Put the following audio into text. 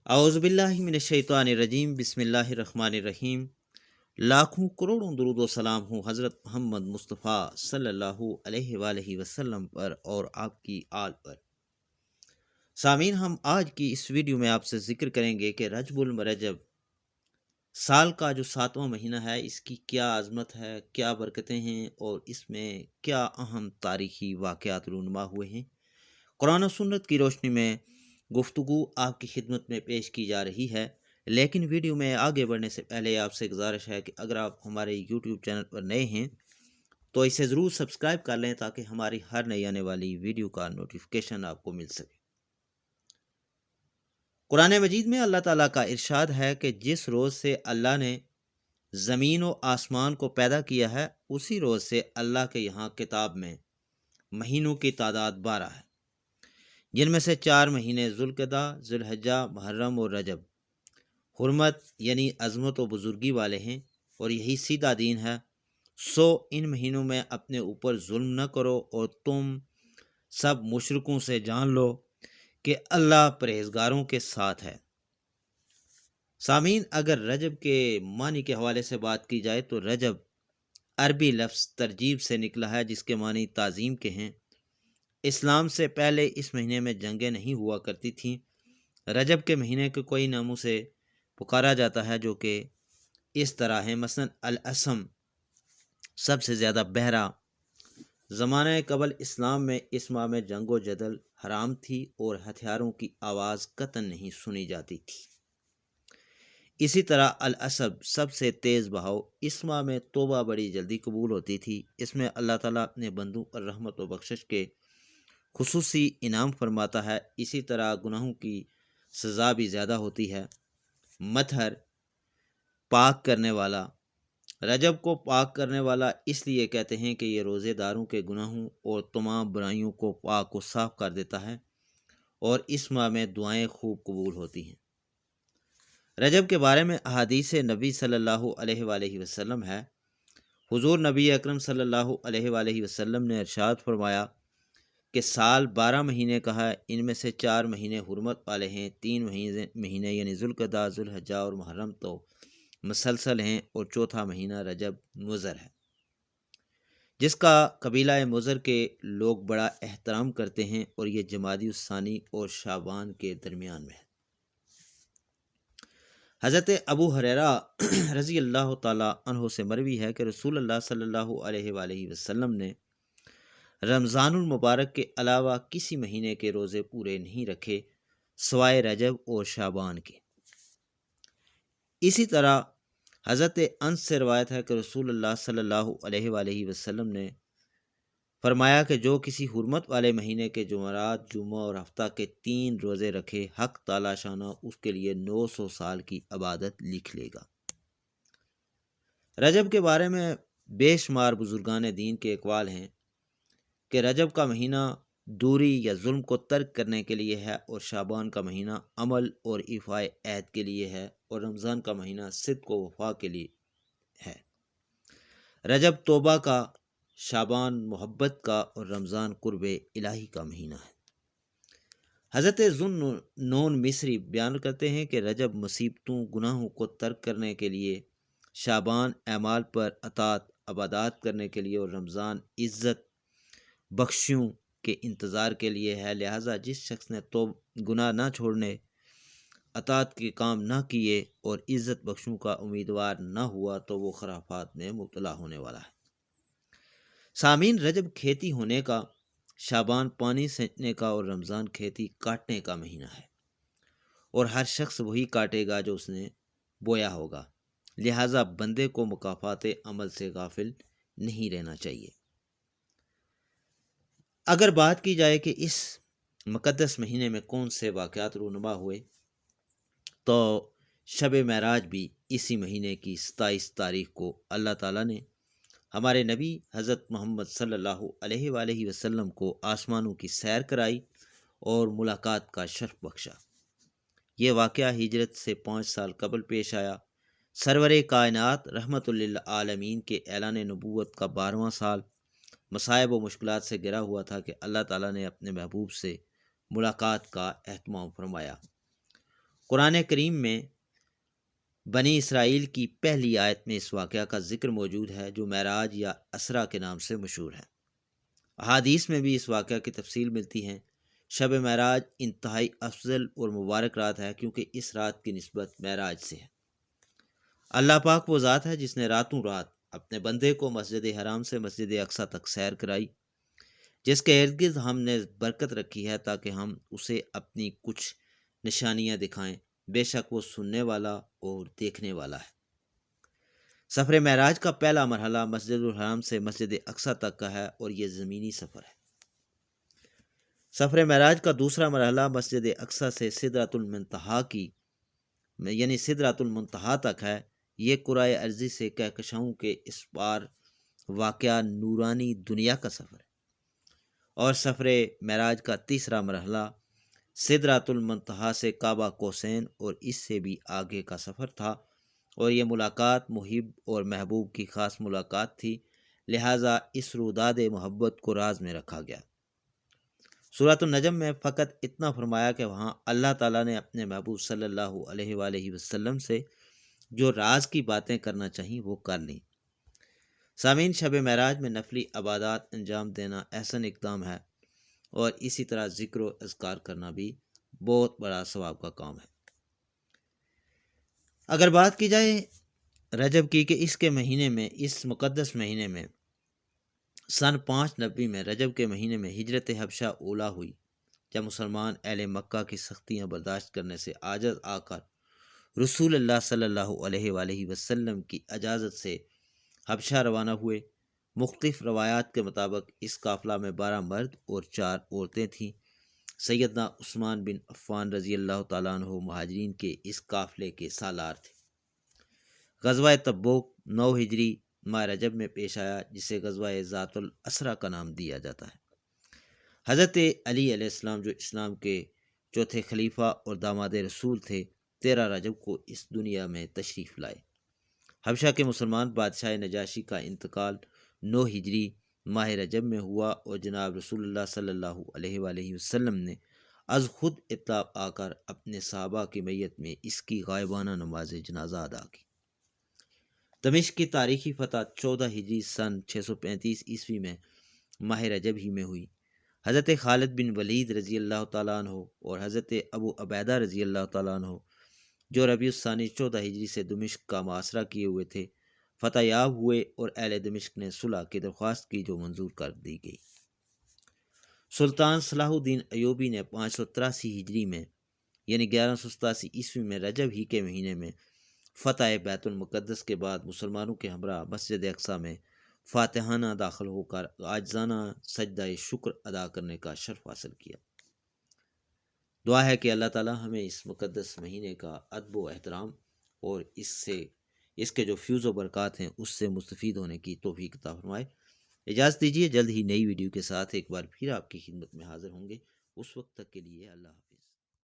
औज़ुबिल्लाहि मिनश्शैतानिर्रजीम बिस्मिल्लाहिर्रहमानिर्रहीम। लाखों करोड़ों दुरूद व सलाम हो हज़रत मोहम्मद मुस्तफ़ा सल्लल्लाहु अलैहि वसल्लम पर और आपकी आल पर। सामीन, हम आज की इस वीडियो में आपसे ज़िक्र करेंगे कि रजबुल मरजब साल का जो 7वां महीना है, इसकी क्या अज़मत है, क्या बरकतें हैं और इसमें क्या अहम तारीख़ी वाक़यात रूनुमा हुए हैं। कुरान और सुन्नत की रोशनी में गुफ्तगू आपकी खिदमत में पेश की जा रही है। लेकिन वीडियो में आगे बढ़ने से पहले आपसे गुजारिश है कि अगर आप हमारे यूट्यूब चैनल पर नए हैं तो इसे ज़रूर सब्सक्राइब कर लें ताकि हमारी हर नई आने वाली वीडियो का नोटिफिकेशन आपको मिल सके। कुरान मजीद में अल्लाह ताला का इरशाद है कि जिस रोज़ से अल्लाह ने ज़मीन और आसमान को पैदा किया है, उसी रोज़ से अल्लाह के यहाँ किताब में महीनों की तादाद 12 है, जिनमें से 4 महीने ज़ुल्क़दा, ज़ुल्हज्जा, मुहर्रम और रजब हुर्मत यानी अज़मत व बुज़ुर्गी वाले हैं और यही सीधा दीन है। सो इन महीनों में अपने ऊपर जुल्म न करो और तुम सब मुशरिकों से जान लो कि अल्लाह परहेज़गारों के साथ है। सामीन, अगर रजब के मानी के हवाले से बात की जाए तो रजब अरबी लफ्ज़ तरजीब से निकला है, जिसके मानी ताज़ीम के हैं। इस्लाम से पहले इस महीने में जंगें नहीं हुआ करती थीं। रजब के महीने को कई नामों से पुकारा जाता है, जो कि इस तरह है। मसलन अल-असम सबसे ज़्यादा बहरा। ज़माने कबल इस्लाम में इस माह में जंग व जदल हराम थी और हथियारों की आवाज़ कतन नहीं सुनी जाती थी। इसी तरह अल-असब सबसे तेज़ बहाव। इस माह में तौबा बड़ी जल्दी कबूल होती थी। इसमें अल्लाह ताला अपने बंदों पर रहमत व बख्शिश के खुसूसी इनाम फरमाता है। इसी तरह गुनाहों की सज़ा भी ज़्यादा होती है। मतहर पाक करने वाला। रजब को पाक करने वाला इसलिए कहते हैं कि ये रोज़ेदारों के गुनाहों और तमाम बुराइयों को पाक व साफ़ कर देता है और इस माह में दुआएं खूब कबूल होती हैं। रजब के बारे में अहादीस नबी सल्लल्लाहु अलैहि वसल्लम है। हुजूर नबी अकरम सल्लल्लाहु अलैहि वसल्लम ने इरशाद फरमाया कि साल 12 महीने का है, इनमें से 4 महीने हुर्मत वाले हैं, 3 महीने यानी ज़ुल्क़दा, ज़ुल्हज्जा और मुहर्रम तो मुसलसल हैं और चौथा महीना रजब मुज़र है, जिसका कबीला मुज़र के लोग बड़ा एहतराम करते हैं और ये जमादी उस्सानी और शाबान के दरमियान में है। हज़रत अबू हुरैरा रज़ी अल्लाह ताला अन्हु से मरवी है कि रसूलुल्लाह सल्लल्लाहु अलैहि वसल्लम ने रमज़ानुल मुबारक के अलावा किसी महीने के रोज़े पूरे नहीं रखे सवाए रजब और शाबान के। इसी तरह हज़रत अनस से रवायत है कि रसूलुल्लाह सल्लल्लाहु अलैहि वसल्लम ने फरमाया कि जो किसी हुर्मत वाले महीने के जुमरात, जुम्मा और हफ्ता के 3 रोज़े रखे, हक ताला शाना उसके लिए 900 साल की इबादत लिख लेगा। रजब के बारे में बेशुमार बुजुर्गान दीन के अक़वाल हैं कि रजब का महीना दूरी या जुल्म को तर्क करने के लिए है और शाबान का महीना अमल और इफ़ाए ऐद के लिए है और रमज़ान का महीना सिद्क़ व वफ़ा के लिए है। रजब तौबा का, शाबान मोहब्बत का और रमज़ान कुर्बे इलाही का महीना है। हज़रत ज़ुन्नून मिस्री बयान करते हैं कि रजब मुसीबतों गुनाहों को तर्क करने के लिए, शाबान अमाल पर अतात अबादात करने के लिए और रमज़ान इज़्ज़त बख्शियों के इंतज़ार के लिए है। लिहाजा जिस शख्स ने तो गुनाह ना छोड़ने, अतात के काम ना किए और इज़्ज़त बख्शों का उम्मीदवार ना हुआ तो वो खराफात में मुब्तला होने वाला है। सामीन, रजब खेती होने का, शाबान पानी सींचने का और रमज़ान खेती काटने का महीना है और हर शख्स वही काटेगा जो उसने बोया होगा। लिहाजा बंदे को मुकाफ़ाते अमल से गाफिल नहीं रहना चाहिए। अगर बात की जाए कि इस मुक़द्दस महीने में कौन से वाक़यात रूनुमा हुए, तो शब महराज भी इसी महीने की 27 तारीख़ को अल्लाह ताला ने हमारे नबी हज़रत मोहम्मद सल्लल्लाहु अलैहि वसल्लम को आसमानों की सैर कराई और मुलाकात का शर्फ बख्शा। ये वाक़या हिजरत से 5 साल कबल पेश आया। सरवरे कायनात रहमतुल लिल आलमीन के ऐलान नबूवत का 12वां साल मसाइब व मुश्किलात से घिरा हुआ था कि अल्लाह ताला ने अपने महबूब से मुलाकात का एहतमाम फरमाया قرآن کریم میں بنی اسرائیل کی پہلی آیت میں اس واقعہ کا ذکر موجود ہے جو معراج یا اسرا کے نام سے مشہور ہے۔ احادیث میں بھی اس واقعہ کی تفصیل ملتی ہے۔ شب معراج انتہائی افضل اور مبارک رات ہے کیونکہ اس رات کی نسبت معراج سے ہے۔ اللہ پاک وہ ذات ہے جس نے راتوں رات اپنے بندے کو مسجد حرام سے مسجد اقصی تک سیر کرائی، جس کے ارد گرد ہم نے برکت رکھی ہے تاکہ ہم اسے اپنی کچھ نشانیاں دکھائیں۔ بے شک وہ سننے والا اور دیکھنے والا ہے۔ سفر معراج کا پہلا مرحلہ مسجد الحرام سے مسجد اقصی تک کا ہے اور یہ زمینی سفر ہے۔ سفر معراج کا دوسرا مرحلہ مسجد اقصی سے سدرۃ المنتہا تک ہے۔ یہ کرۂ ارضی سے کہکشاؤں کے اس پار واقعہ نورانی دنیا کا سفر ہے۔ اور سفر معراج کا تیسرا مرحلہ سدرۃ المنتہا سے کعبہ کوسین اور اس سے بھی آگے کا سفر تھا، اور یہ ملاقات محب اور محبوب کی خاص ملاقات تھی، لہٰذا اس روداد محبت کو راز میں رکھا گیا۔ سورۃ النجم میں فقط اتنا فرمایا کہ وہاں اللہ تعالیٰ نے اپنے محبوب صلی اللہ علیہ وآلہ وسلم سے جو راز کی باتیں کرنا چاہیں وہ کر لیں۔ سامعین، شب معراج میں نفلی عبادات انجام دینا احسن اقدام ہے، اور اسی طرح ذکر و اذکار کرنا بھی بہت بڑا ثواب کا کام ہے۔ اگر بات کی جائے رجب کی کہ اس کے مہینے میں، اس مقدس مہینے میں سن 590 میں رجب کے مہینے میں ہجرت حبشہ اولا ہوئی، جب مسلمان اہل مکہ کی سختیاں برداشت کرنے سے عاجز آ کر رسول اللہ صلی اللہ علیہ وآلہ وسلم کی اجازت سے حبشہ روانہ ہوئے۔ مختلف روایات کے مطابق اس قافلہ میں 12 مرد اور 4 عورتیں تھیں۔ سیدنا عثمان بن عفان رضی اللہ تعالیٰ عنہ مہاجرین کے اس قافلے کے سالار تھے۔ غزوہ تبوک 9 ہجری ماہ رجب میں پیش آیا، جسے غزوہ ذات الاسرہ کا نام دیا جاتا ہے۔ حضرت علی علیہ السلام جو اسلام کے چوتھے خلیفہ اور داماد رسول تھے، 13 رجب کو اس دنیا میں تشریف لائے۔ حبشہ کے مسلمان بادشاہ نجاشی کا انتقال 9 ہجری ماہ رجب میں ہوا، اور جناب رسول اللہ صلی اللہ علیہ وآلہ وسلم نے از خود اطلاع آ کر اپنے صحابہ کی میت میں اس کی غائبانہ نماز جنازہ ادا کی۔ دمشق کی تاریخی فتح 14 ہجری سن 635 عیسوی میں ماہ رجب ہی میں ہوئی۔ حضرت خالد بن ولید رضی اللہ تعالیٰ عنہ اور حضرت ابو عبیدہ رضی اللہ تعالیٰ عنہ، جو ربیع الثانی 14 ہجری سے دمشق کا محاصرہ کیے ہوئے تھے، فتح یاب ہوئے اور اہل دمشق نے صلح کی درخواست کی جو منظور کر دی گئی۔ سلطان صلاح الدین ایوبی نے 583 ہجری میں یعنی 1187 عیسوی میں رجب ہی کے مہینے میں فتح بیت المقدس کے بعد مسلمانوں کے ہمراہ مسجد اقصی میں فاتحانہ داخل ہو کر عاجزانہ سجدہ شکر ادا کرنے کا شرف حاصل کیا۔ دعا ہے کہ اللہ تعالی ہمیں اس مقدس مہینے کا ادب و احترام اور اس کے جو فیوز و برکات ہیں اس سے مستفید ہونے کی توفیق عطا فرمائے۔ اجازت دیجیے، جلد ہی نئی ویڈیو کے ساتھ ایک بار پھر آپ کی خدمت میں حاضر ہوں گے۔ اس وقت تک کے لیے اللہ حافظ۔